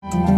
Once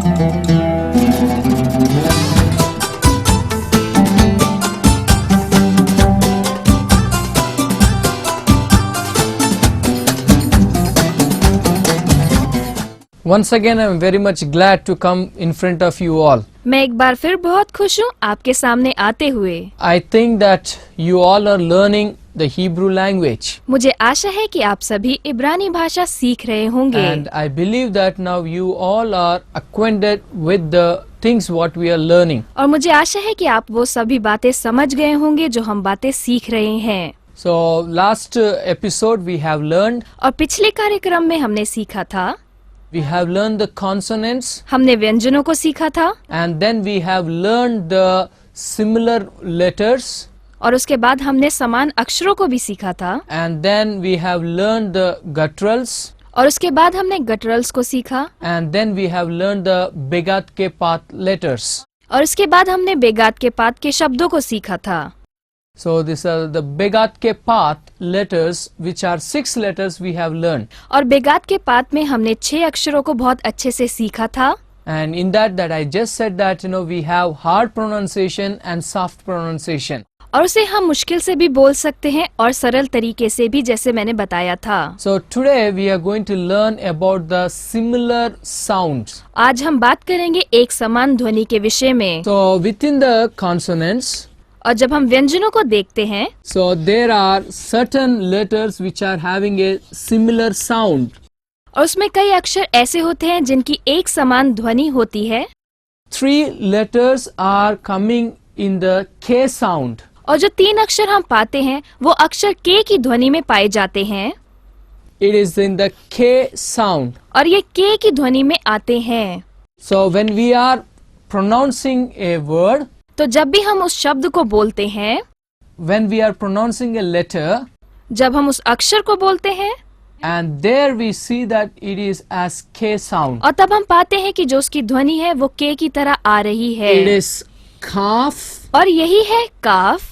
again, I am very much glad to come in front of you all. मैं एक बार फिर बहुत खुश हूँ आपके सामने आते हुए। I think that you all are learning the Hebrew language. मुझे आशा है कि आप सभी इब्रानी भाषा सीख रहे होंगे। And I believe that now you all are acquainted with the things what we are learning. और मुझे आशा है कि आप वो सभी बातें समझ गए होंगे जो हम बातें सीख रहे हैं। So last episode we have learned. और पिछले कार्यक्रम में हमने सीखा था, We have learned the consonants. हमने व्यंजनों को सीखा था। And then we have learned the similar letters. और उसके बाद हमने समान अक्षरों को भी सीखा था। And then we have learned the gutturals. और उसके बाद हमने गटरल्स को सीखा। And then we have learned the begat ke paat letters. और उसके बाद हमने बेगात के पात के शब्दों को सीखा था। So these are the begat ke paat letters, which are 6 letters we have learned. और बेगात के पात में हमने 6 अक्षरों को बहुत अच्छे से सीखा था। And in that I just said that we have hard pronunciation and soft pronunciation. और उसे हम मुश्किल से भी बोल सकते हैं और सरल तरीके से भी, जैसे मैंने बताया था। So today we are going to learn about the similar sounds. आज हम बात करेंगे एक समान ध्वनि के विषय में। So within the consonants, और जब हम व्यंजनों को देखते हैं, so there are certain letters which are having a similar sound. और उसमें कई अक्षर ऐसे होते हैं जिनकी एक समान ध्वनि होती है। 3 letters are coming in the K sound. और जो 3 अक्षर हम पाते हैं वो अक्षर के की ध्वनि में पाए जाते हैं। It is in the K sound. और ये के की ध्वनि में आते हैं। So when we are pronouncing a word, तो जब भी हम उस शब्द को बोलते हैं, when we are pronouncing a letter, जब हम उस अक्षर को बोलते हैं, and there we see that it is as K sound. और तब हम पाते हैं कि जो उसकी ध्वनि है वो के की तरह आ रही है। It is kaf. और यही है काफ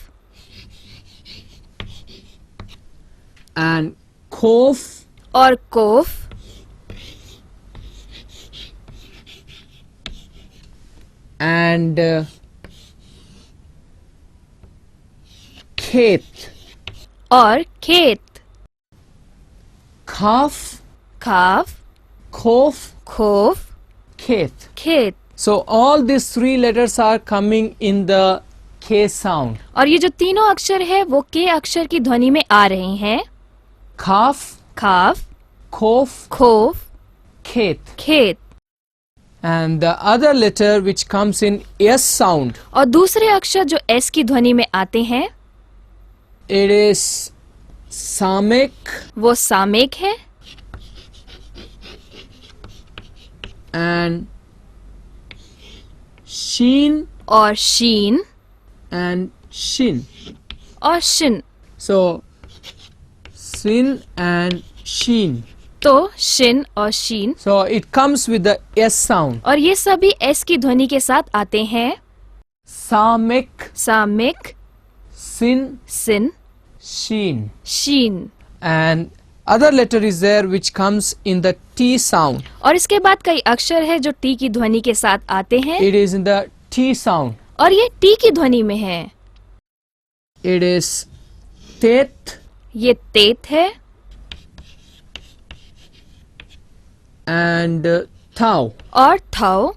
and kof और कोफ and khet. और खेत। Kaf, खाफ, kof, खोफ, khet. खेत। So all these 3 letters are coming in the K sound. और ये जो तीनों अक्षर है वो के अक्षर की ध्वनि में आ रहे हैं। Kaf, खाफ, kof, खोफ, khet. खेत। And the other letter which comes in S sound, और दूसरे अक्षर जो एस की ध्वनि में आते हैं, it is samek वो सामेक है। and sheen और शीन and shin. और Shin. So sin and sheen. तो शिन और शीन। So it comes with the S sound. और ये सभी एस की ध्वनि के साथ आते हैं। Samek, सामेक, sin, sin, sheen. Sheen. And other letter is there which comes in the T sound. और इसके बाद कई अक्षर है जो टी की ध्वनि के साथ आते हैं। It is in the T sound. और ये टी की ध्वनि में है। It is tet ये तेत है and thou. और थौ।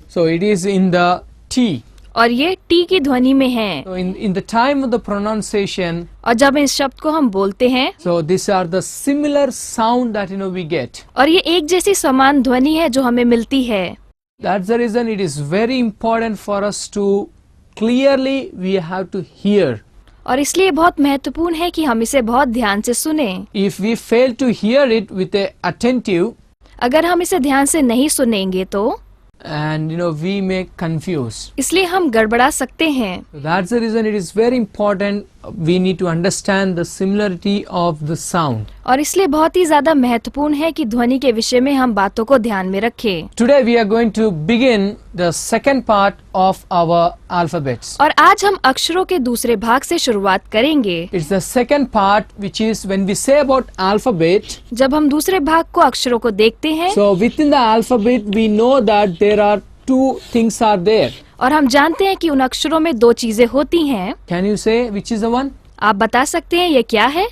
So it is in the T. और ये टी की ध्वनि में है। So in the time of the pronunciation, और जब इस शब्द को हम बोलते हैं, so these are the similar sound that we get. और ये एक जैसी समान ध्वनि है जो हमें मिलती है। That's the reason it is very important for us to clearly we have to hear. और इसलिए बहुत महत्वपूर्ण है कि हम इसे बहुत ध्यान से सुने। If we fail to hear it with a attentive, अगर हम इसे ध्यान से नहीं सुनेंगे तो and we may confuse. इसलिए हम गड़बड़ा सकते हैं। That's the reason it is very important we need to understand the similarity of the sound. और इसलिए बहुत ही ज्यादा महत्वपूर्ण है कि ध्वनि के विषय में हम बातों को ध्यान में रखें। Today we are going to begin the second part of our alphabets. और आज हम अक्षरों के दूसरे भाग से शुरुआत करेंगे। It's the second part, which is when we say about alphabet. जब हम दूसरे भाग को अक्षरों को देखते हैं So within the alphabet we know that there are two things are there. और हम जानते हैं कि उन अक्षरों में दो चीजें होती हैं। Can you say which is the one? आप बता सकते हैं ये क्या है?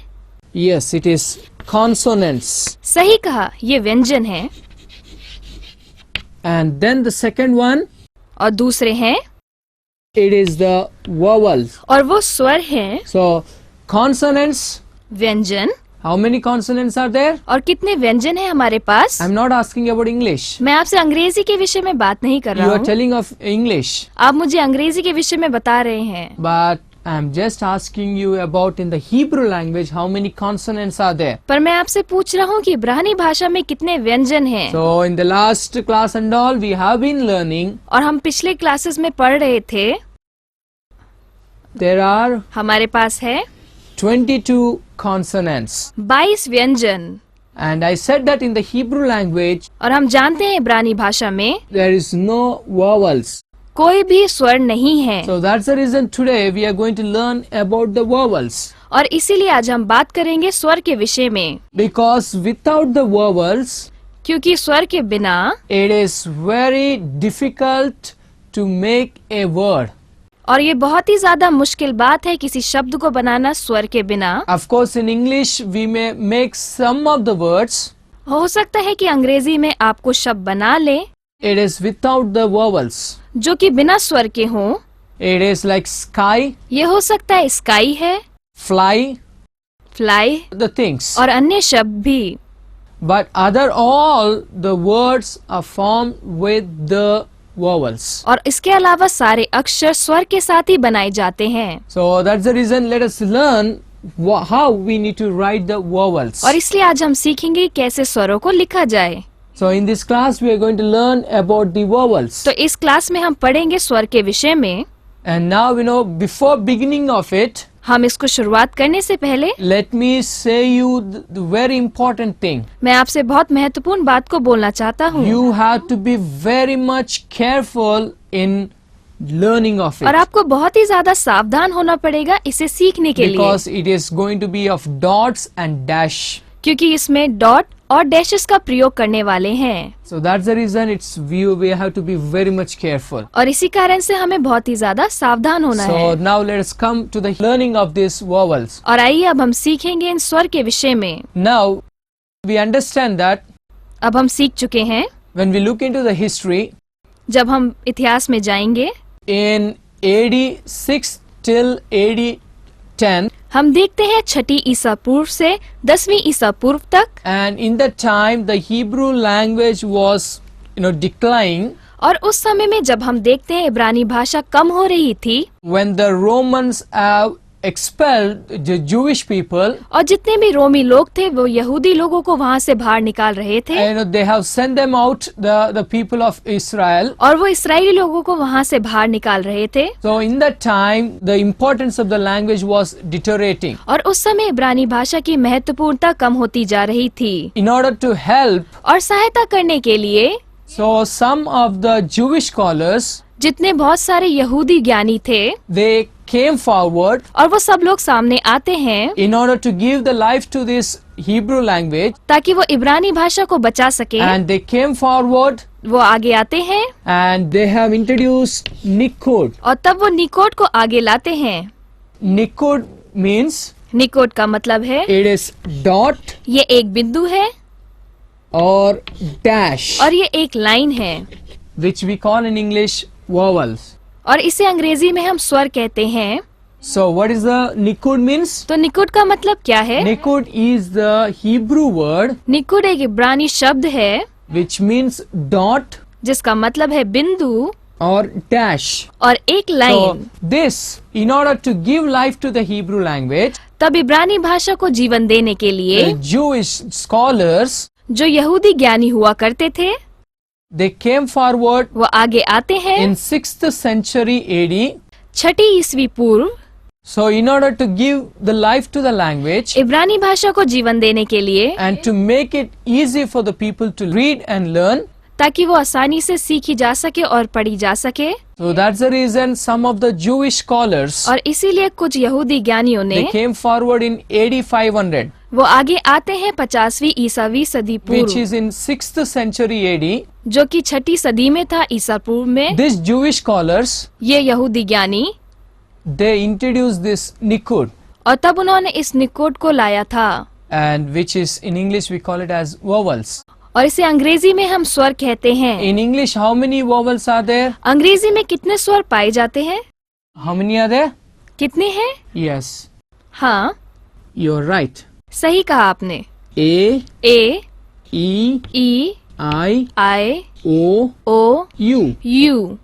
Yes, it is consonants. सही कहा, ये व्यंजन है। And then the second one, और दूसरे हैं, it is the vowels. और वो स्वर हैं। So consonants, व्यंजन, how many consonants are there? और कितने व्यंजन हैं हमारे पास? I'm not asking about English. मैं आपसे अंग्रेजी के विषय में बात नहीं कर You रहा are हूँ। telling of English, आप मुझे अंग्रेजी के विषय में बता रहे हैं, but I'm just asking you about in the Hebrew language how many consonants are there. पर मैं आपसे पूछ रहा हूँ कि इब्रानी भाषा में कितने व्यंजन हैं। So in the last class and all we have been learning और हम पिछले क्लासेस में पढ़ रहे थे, there are हमारे पास है 22 consonants. 22 व्यंजन। And I said that in the Hebrew language और हम जानते हैं इब्रानी भाषा में there is no vowels. कोई भी स्वर नहीं है। So that's the reason today we are going to learn about the vowels. और इसीलिए आज हम बात करेंगे स्वर के विषय में, Because without the vowels क्योंकि स्वर के बिना it is very difficult to make a word. और ये बहुत ही ज्यादा मुश्किल बात है किसी शब्द को बनाना स्वर के बिना। Of course in English we may make some of the words. हो सकता है कि अंग्रेजी में आप कुछ शब्द बना ले It is without the vowels. जो कि बिना स्वर के हों। It is like sky, ये हो सकता है स्काई है, fly, फ्लाई the things. और अन्य शब्द भी। But other all the words are formed with the vowels. और इसके अलावा सारे अक्षर स्वर के साथ ही बनाए जाते हैं। So that's the reason let us learn how we need to write the vowels. और इसलिए आज हम सीखेंगे कैसे स्वरों को लिखा जाए। So in this class we are going to learn about the vowels. तो इस क्लास में हम पढ़ेंगे स्वर के विषय में। And now before beginning of it, हम इसको शुरुआत करने से पहले let me say you the very important thing. मैं आपसे बहुत महत्वपूर्ण बात को बोलना चाहता हूँ। You have to be very much careful in learning of और it. आपको बहुत ही ज्यादा सावधान होना पड़ेगा इसे सीखने के लिए, Because it is going to be of dots and dash. क्योंकि इसमें डॉट और डैशेस का प्रयोग करने वाले हैं। So that's the reason we have to be very much careful. और इसी कारण से हमें बहुत ही ज्यादा सावधान होना So है। now let us come to the learning of these vowels. और आइए अब हम सीखेंगे इन स्वर के विषय में। Now we understand that अब हम सीख चुके हैं। when we look into the history, जब हम इतिहास में जाएंगे, in AD 6 till AD 10, हम देखते हैं 6ठी ईसा पूर्व से 10वीं ईसा पूर्व तक, and in that time the Hebrew language was declining. और उस समय में जब हम देखते हैं इब्रानी भाषा कम हो रही थी, When the Romans have expelled the Jewish people, और जितने भी रोमी लोग थे वो यहूदी लोगों को वहाँ से बाहर निकाल रहे थे, and they have sent them out, the people of Israel. और वो इस्राएली लोगों को वहाँ से बाहर निकाल रहे थे। So in that time the importance of the language was deteriorating. और उस समय इब्रानी भाषा की महत्वपूर्णता कम होती जा रही थी। In order to help, और सहायता करने के लिए so some of the Jewish scholars, जितने बहुत सारे यहूदी ज्ञानी थे, they came forward और वो सब लोग सामने आते हैं in order to give the life to this Hebrew language, ताकि वो इब्रानी भाषा को बचा सके। and they came forward वो आगे आते हैं and they have introduced Nikud. और तब वो निकोट को आगे लाते हैं। Nikud means निकोट का मतलब है it is dot ये एक बिंदु है or dash, और ये एक लाइन है, which we call in English vowels. और इसे अंग्रेजी में हम स्वर कहते हैं। So what is the Nikud means? तो निकुट का मतलब क्या है? Nikud is the Hebrew word निकुट एक इब्रानी शब्द है which means dot जिसका मतलब है बिंदु or dash. और एक So line. this, in order to give life to the Hebrew language, तब इब्रानी भाषा को जीवन देने के लिए the Jewish scholars, जो यहूदी ज्ञानी हुआ करते थे, they came forward वो आगे आते हैं in 6th century AD 6ठी ईस्वी पूर्व So in order to give the life to the language इब्रानी भाषा को जीवन देने के लिए and to make it easy for the people to read and learn, ताकि वो आसानी से सीखी जा सके और पढ़ी जा सके, so that's the reason some of the Jewish scholars, और इसीलिए कुछ यहूदी ज्ञानियों ने they came forward in AD 500, वो आगे आते हैं 50वीं ईसावी सदी which पूर्व, is in 6th century AD. जो कि 6ठी सदी में था ईसा पूर्व में। These Jewish scholars, ये यहूदी ज्ञानी, they introduced this Nikud, और तब उन्होंने इस निकोट को लाया था, and which is in English we call it as vowels. और इसे अंग्रेजी में हम स्वर कहते हैं। In English, how many vowels are there? अंग्रेजी में कितने स्वर पाए जाते हैं? How many are there? कितने हैं? Yes, हाँ, you're right. सही कहा आपने। A, A, E, E, I, I, O, O, U. U.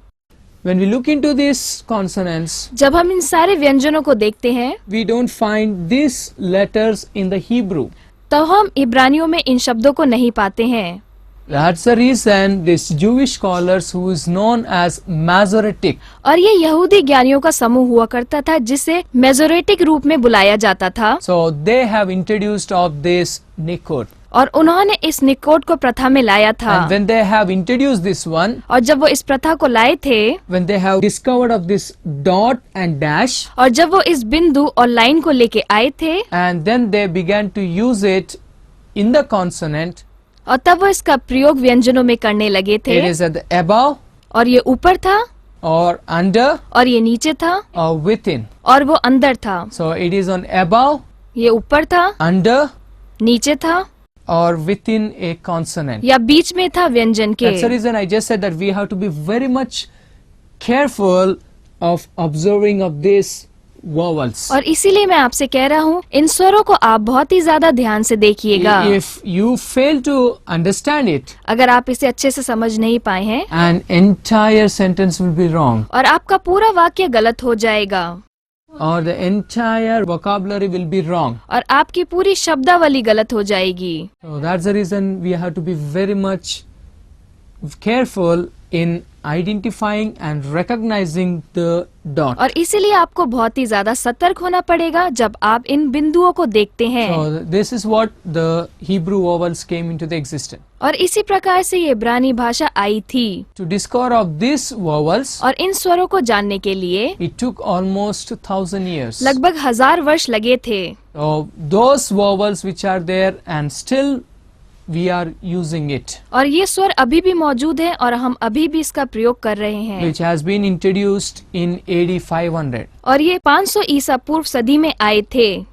When we look into these consonants, जब हम इन सारे व्यंजनों को देखते हैं we don't find these letters in the Hebrew. तो हम इब्रानियों में इन शब्दों को नहीं पाते हैं। That's the reason this Jewish scholars who is known as Masoretic, और ये यहूदी ज्ञानियों का समूह हुआ करता था जिसे मेजोरेटिक रूप में बुलाया जाता था, so they have introduced of this Nikud. और उन्होंने इस निकोट को प्रथा में लाया था। And when they have introduced this one, और जब वो इस प्रथा को लाए थे, when they have discovered of this dot and dash, और जब वो इस बिंदु और लाइन को लेके आए थे, and then they began to use it in the consonant, और तब वो इसका प्रयोग व्यंजनों में करने लगे थे, it is at the above और ये ऊपर था, or under और ये नीचे था, or within. और वो अंदर था। So it is on above, ये ऊपर था, under नीचे था, or within a consonant. या बीच में था व्यंजन के। That's the reason I just said that we have to be very much careful of observing of these vowels. और इसीलिए मैं आपसे कह रहा हूँ, इन स्वरों को आप बहुत ही ज्यादा ध्यान से देखिएगा। If you fail to understand it, अगर आप इसे अच्छे से समझ नहीं पाए हैं, an entire sentence will be wrong, और आपका पूरा वाक्य गलत हो जाएगा, or the entire vocabulary will be wrong. और आपकी पूरी शब्दावली गलत हो जाएगी। So that's the reason we have to be very much careful in identifying and recognizing the dot. और इसीलिए आपको बहुत ही ज्यादा सतर्क होना पड़ेगा जब आप इन बिंदुओं को देखते हैं। So this is what the Hebrew vowels came into the existence. और इसी प्रकार से ये इब्रानी भाषा आई थी। To discover of these vowels, और इन स्वरों को जानने के लिए it took almost 1000 years. लगभग 1000 वर्ष लगे थे। So those vowels which are there and still we are using it, और ये स्वर अभी भी मौजूद है और हम अभी भी इसका प्रयोग कर रहे हैं। which has been introduced in AD 500. और ये 500 ईसा पूर्व सदी में आए थे।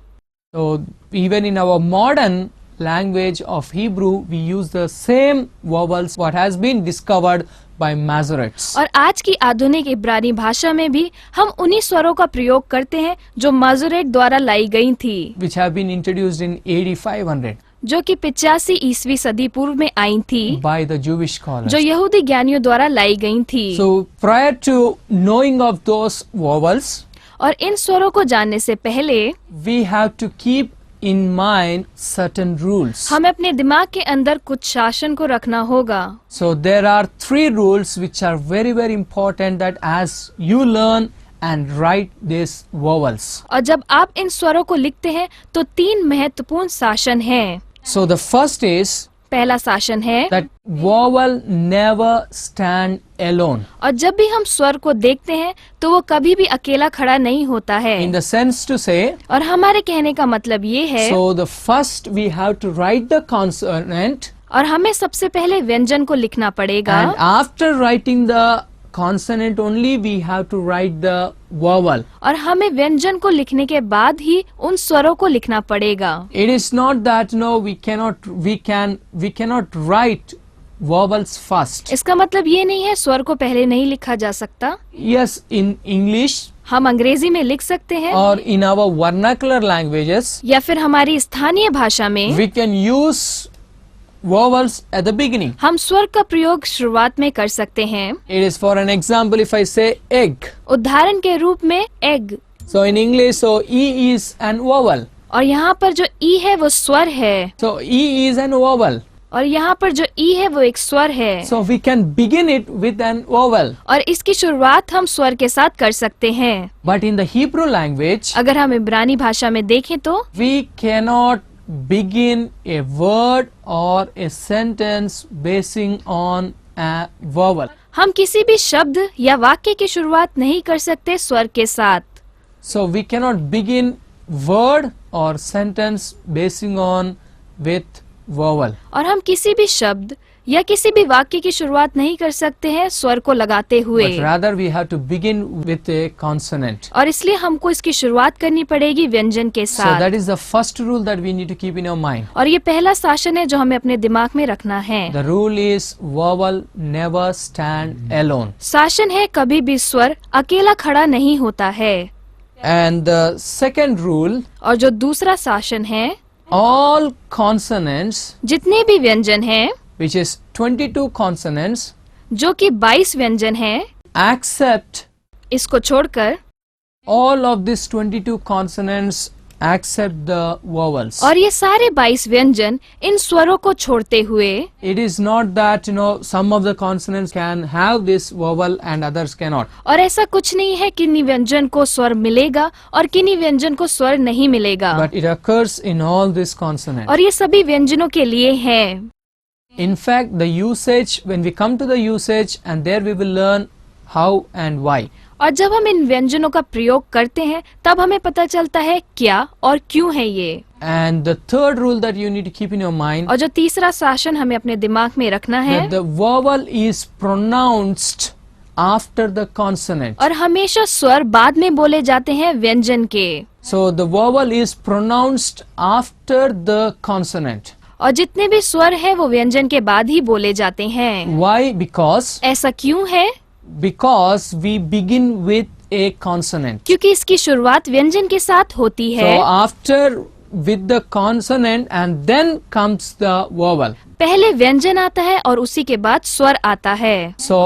So even in our modern language of Hebrew, we use the same vowels what has been discovered by Masoretes. और आज की आधुनिक इब्रानी भाषा में भी हम उन्हीं स्वरों का प्रयोग करते हैं जो माजोरेट द्वारा लाई गई थी, which have been introduced in AD 500 जो कि 85 ईस्वी सदी पूर्व में आई थी, by the Jewish scholars. जो यहूदी ज्ञानियों द्वारा लाई गई थी। So prior to knowing of those vowels, और इन स्वरों को जानने से पहले we have to keep in mind certain rules. हमें अपने दिमाग के अंदर कुछ शासन को रखना होगा। So there are 3 rules which are very very important that as you learn and write these vowels. और जब आप इन स्वरों को लिखते हैं तो 3 महत्वपूर्ण शासन हैं। So the first is पहला शासन है that vowel never stand alone. और जब भी हम स्वर को देखते हैं तो वो कभी भी अकेला खड़ा नहीं होता है। In the sense to say, और हमारे कहने का मतलब ये है, so the first we have to write the consonant, और हमें सबसे पहले व्यंजन को लिखना पड़ेगा, and after writing the consonant only we have to write the vowel. और हमें व्यंजन को लिखने के बाद ही उन स्वरों को लिखना पड़ेगा। It is not that no we cannot write vowels first. इसका मतलब ये नहीं है स्वर को पहले नहीं लिखा जा सकता। Yes, in English हम अंग्रेजी में लिख सकते हैं, or in our vernacular languages या फिर हमारी स्थानीय भाषा में we can use vowels at the beginning. हम स्वर का प्रयोग शुरुआत में कर सकते हैं। It is for an example if I say egg. उदाहरण के रूप में egg, So in English, so E is an vowel. और यहाँ पर जो ई है वो स्वर है, So E is an vowel. और यहाँ पर जो ई है वो एक स्वर है, So we can begin it with an vowel. और इसकी शुरुआत हम स्वर के साथ कर सकते हैं। But in the Hebrew language, अगर हम इब्रानी भाषा में देखें तो we cannot begin a word or a sentence basing on a vowel. हम किसी भी शब्द या वाक्य की शुरुआत नहीं कर सकते स्वर के साथ। So we cannot begin word or sentence basing on with vowel. और हम किसी भी शब्द या किसी भी वाक्य की शुरुआत नहीं कर सकते हैं स्वर को लगाते हुए, But rather we have to begin with a consonant. और इसलिए हमको इसकी शुरुआत करनी पड़ेगी व्यंजन के So साथ। that is the first rule that we need to keep in our mind. और ये पहला शासन है जो हमें अपने दिमाग में रखना है। The rule is vowel never stand alone. शासन है कभी भी स्वर अकेला खड़ा नहीं होता है। And the second rule, और जो दूसरा शासन है, all consonants, जितने भी व्यंजन हैं, which is 22 consonants, जो कि 22 व्यंजन हैं, accept इसको छोड़कर all of these 22 consonants accept the vowels. और ये सारे 22 व्यंजन इन स्वरों को छोड़ते हुए, It is not that some of the consonants can have this vowel and others cannot. और ऐसा कुछ नहीं है किन्हीं व्यंजन को स्वर मिलेगा और किन्हीं व्यंजन को स्वर नहीं मिलेगा, But it occurs in all these consonants. और ये सभी व्यंजनों के लिए है। In fact, the usage, when we come to the usage, and there we will learn how and why. और जब हम इन व्यंजनों का प्रयोग करते हैं तब हमें पता चलता है क्या और क्यों है ये। And the third rule that you need to keep in your mind, और जो तीसरा शासन हमें अपने दिमाग में रखना है, that the vowel is pronounced after the consonant. और हमेशा स्वर बाद में बोले जाते हैं व्यंजन के। So the vowel is pronounced after the consonant. और जितने भी स्वर हैं वो व्यंजन के बाद ही बोले जाते हैं। Why? Because ऐसा क्यों है? we begin with a consonant. क्योंकि इसकी शुरुआत व्यंजन के साथ होती So है। after with the consonant and then comes the vowel. पहले व्यंजन आता है और उसी के बाद स्वर आता है। So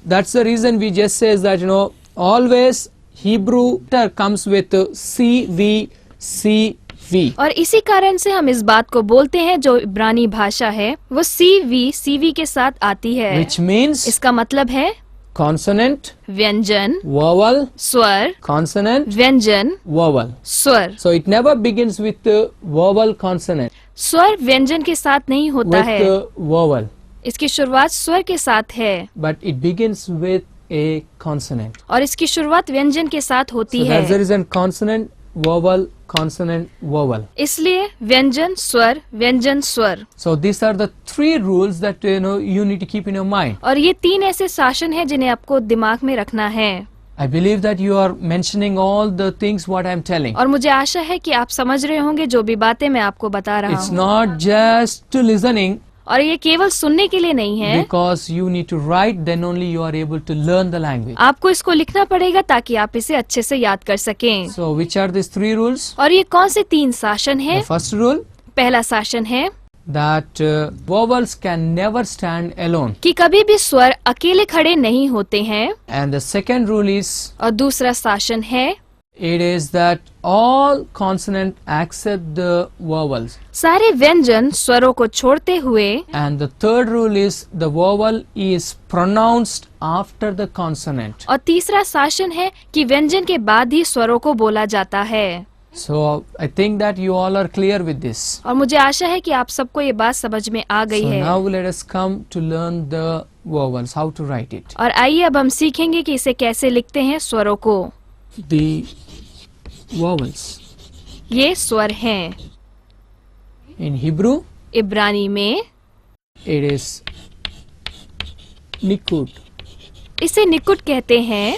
that's the reason we just says that always Hebrew comes with CV. और इसी कारण से हम इस बात को बोलते हैं जो इब्रानी भाषा है वो सीवी के साथ आती है। Which means इसका मतलब है consonant, व्यंजन, vowel, स्वर, consonant, व्यंजन, vowel. स्वर। So it never begins with the vowel consonant, स्वर व्यंजन के साथ नहीं होता with है, the vowel, इसकी शुरुआत स्वर के साथ है but it begins with a consonant. और इसकी शुरुआत व्यंजन के साथ होती So है। that's the reason consonant, vowel, consonant, vowel. इसलिए व्यंजन स्वर व्यंजन स्वर। So these are the three rules that you need to keep in your mind. और ये तीन ऐसे शासन हैं जिन्हें आपको दिमाग में रखना है। I believe that you are mentioning all the things what I am telling. और मुझे आशा है कि आप समझ रहे होंगे जो भी बातें मैं आपको बता रहा It's हूँ। not just to listening, और ये केवल सुनने के लिए नहीं है, because you need to write, then only you are able to learn the language. आपको इसको लिखना पड़ेगा ताकि आप इसे अच्छे से याद कर सकें। So which are these three rules? और ये कौन से तीन शासन The हैं? first rule, पहला शासन है that vowels can never stand alone. कि कभी भी स्वर अकेले खड़े नहीं होते हैं। And the second rule is, और दूसरा शासन है it is that all consonant accept the vowels. सारे व्यंजन स्वरों को छोड़ते हुए। And the third rule is the vowel is pronounced after the consonant. और तीसरा शासन है कि व्यंजन के बाद ही स्वरों को बोला जाता है। So I think that you all are clear with this. और मुझे आशा है कि आप सबको ये बात समझ में आ गई So है। now let us come to learn the vowels, how to write it. और आइए अब हम सीखेंगे कि इसे कैसे लिखते हैं स्वरों को। The vowels ये स्वर हैं। in Hebrew, इब्रानी में it is nikud. इसे निकुट कहते हैं।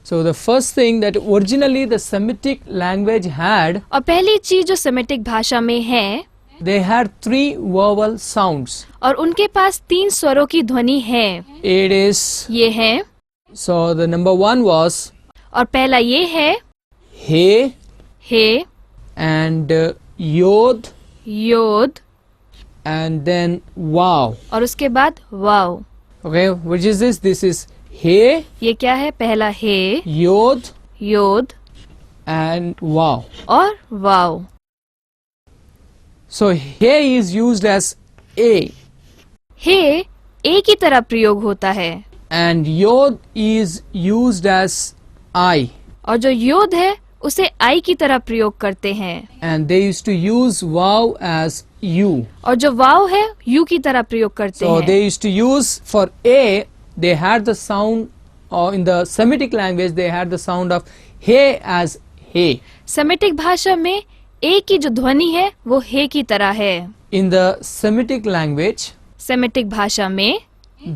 So the first thing that originally the Semitic language had, और पहली चीज जो सेमेटिक भाषा में है, they had three vowel sounds. और उनके पास तीन स्वरों की ध्वनि है। It is, ये है, so the number one was और पहला ये है he hey, and yod योद, and then wow. और उसके बाद वाव। Okay, which is this? This is he, ये क्या है? पहला हे, yod योद and wow. और वाव। So he is used as A, हे ए की तरह प्रयोग होता है and Yod is used as I, और जो योद है उसे आई की तरह प्रयोग करते हैं and they used to use Vav as U. और जो वाव है यू की तरह प्रयोग करते So हैं they used to use for A, they had the sound, or in the Semitic language, they had the sound of He as He. Semitic भाषा में ए की जो ध्वनि है वो हे की तरह है। In the Semitic language, Semitic भाषा में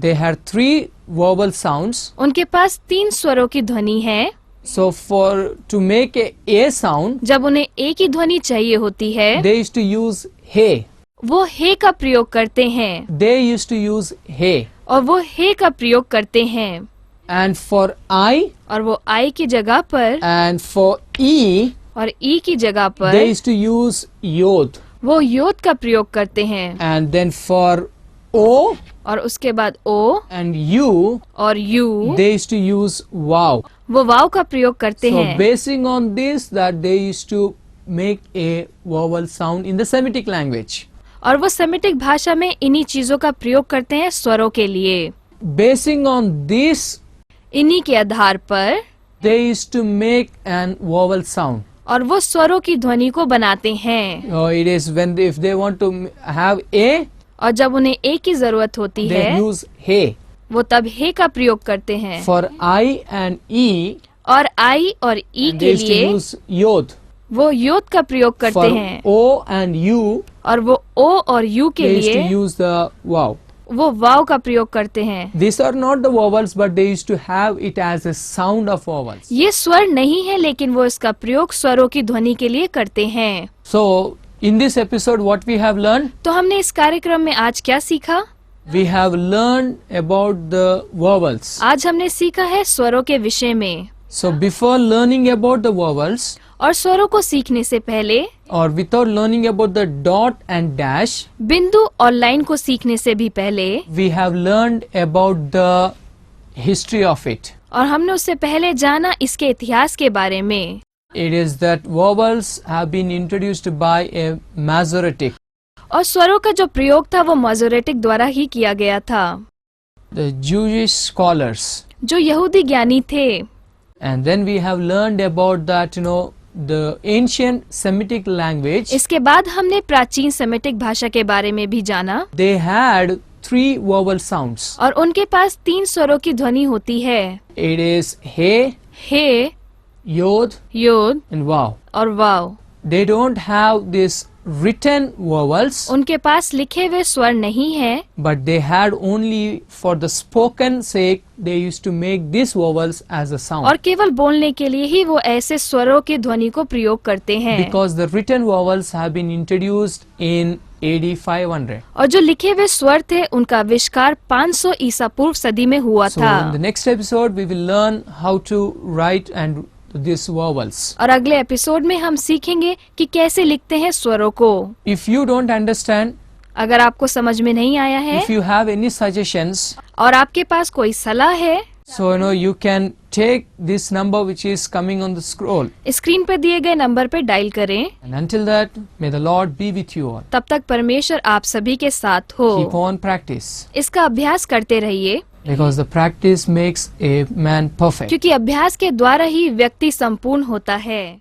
they had 3 vowel sounds. उनके पास 3 स्वरों की ध्वनि है। So for to make a sound, जब उन्हें ए की ध्वनि चाहिए होती है they used to use He. वो हे का प्रयोग करते हैं They used to use He. और वो हे का प्रयोग करते हैं And for I और वो आई की जगह पर and for E, और ई की जगह they पर used to use Yod. वो योद का प्रयोग करते हैं And then for O और उसके बाद ओ and U, और you they used to use Vav. वो वाव का प्रयोग करते So हैं basing on this, that they used to make a vowel sound in the Semitic language. और वो सेमेटिक भाषा में इन्हीं चीजों का प्रयोग करते हैं स्वरों के लिए। Basing on this, इन्हीं के आधार पर they used to make an vowel sound. और वो स्वरों की ध्वनि को बनाते हैं It is when if they want to have A, और जब उन्हें ए की जरूरत होती they है use He. वो तब हे का प्रयोग करते हैं For I and E, और आई और ई they के used to लिए use Yod. वो योद का प्रयोग करते For हैं O and U, और वो ओ और यू के they used to लिए use the Vav. वो वाव का प्रयोग करते हैं। These are not the vowels, but they used to have it as a sound of vowels. ये स्वर नहीं है लेकिन वो इसका प्रयोग स्वरों की ध्वनि के लिए करते हैं। So, in this episode, what we have learned? तो हमने इस कार्यक्रम में आज क्या सीखा? We have learned about the vowels. आज हमने सीखा है स्वरों के विषय में। So, before learning about the vowels, और स्वरों को सीखने से पहले or without learning about the dot and dash, बिंदु और लाइन को सीखने से भी पहले we have learned about the history of it. और हमने उससे पहले जाना इसके इतिहास के बारे में। It is that vowels have been introduced by a Masoretic. और स्वरों का जो प्रयोग था वो मजोरेटिक द्वारा ही किया गया था, The Jewish scholars. जो यहूदी ज्ञानी थे। And then we have learned about that, the ancient Semitic language. इसके बाद हमने प्राचीन सेमेटिक भाषा के बारे में भी जाना। They had 3 vowel sounds. और उनके पास 3 स्वरों की ध्वनि होती है। It is He, hey, Yod, योद and Vav. और वाव। They don't have this written vowels, उनके पास लिखे हुए स्वर नहीं है, but they had only for the spoken sake, they used to make these vowels as a sound. और केवल बोलने के लिए ही वो ऐसे स्वरों की ध्वनि को प्रयोग करते हैं। Because the written vowels have been introduced in AD 500. और जो लिखे हुए स्वर थे उनका आविष्कार 500 ईसा पूर्व सदी में हुआ So था। in the next episode, we will learn how to write and these vowels. और अगले एपिसोड में हम सीखेंगे कि कैसे लिखते हैं स्वरों को। If you don't understand, अगर आपको समझ में नहीं आया है if you have any suggestions, और आपके पास कोई सलाह है, so you can take this number which is coming on the scroll. Screen पर दिए गए नंबर पर डायल करें। And until that, may the Lord be with you all. तब तक परमेश्वर आप सभी के साथ हो। Keep on practice, इसका अभ्यास करते रहिए, because the practice makes a man perfect. क्योंकि अभ्यास के द्वारा ही व्यक्ति संपूर्ण होता है।